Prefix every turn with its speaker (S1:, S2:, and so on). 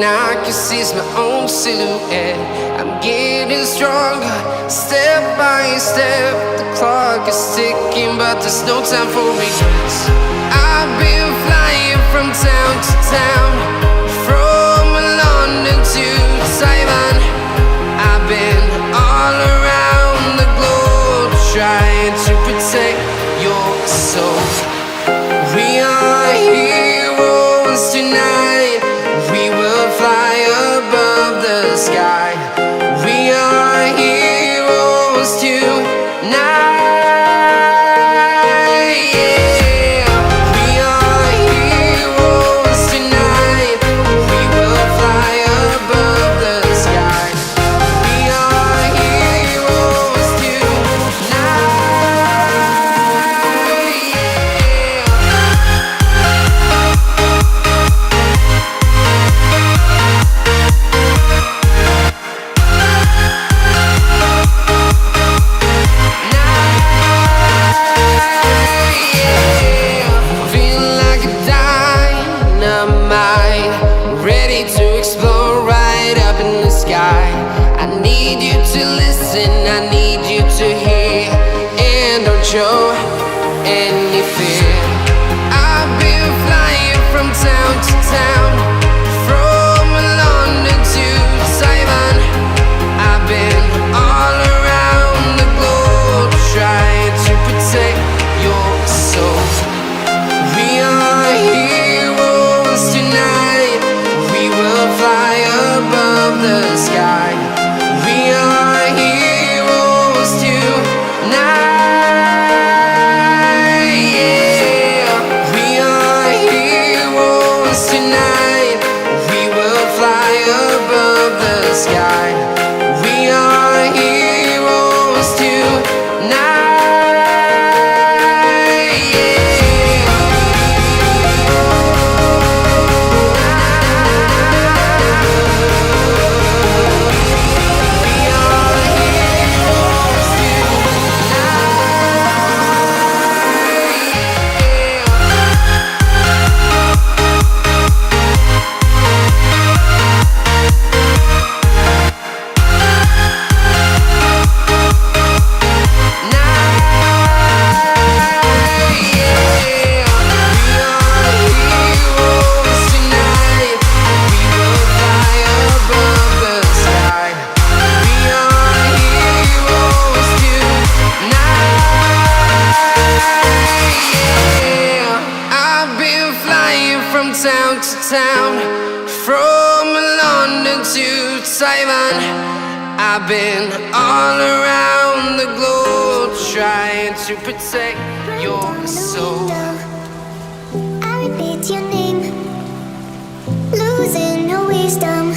S1: and I can see my own silhouette. I'm getting stronger, step by step. The clock is ticking, but there's no time for regrets. I've been flying from town to town, from London to Taiwan. I've been all around the globe, trying to protect your soul. We are heroes tonight. We will fly above the sky. We are heroes tonight. Yeah. We are heroes tonight. We will fly above the sky. We are heroes tonight. Feeling like a dynamite, ready to explode right up in the sky. I need you to listen, I need you to hear, and don't show any fear. I've been flying from town to town, from London to Taiwan. I've been all around the globe, trying to protect your soul. We are heroes tonight. We will fly above the sky. We are heroes tonight. Yeah. We are heroes tonight. We will fly above the sky. We are heroes tonight. Town to town, from London to Taiwan. I've been all around the globe, trying to protect your soul.
S2: I repeat your name, losing no wisdom.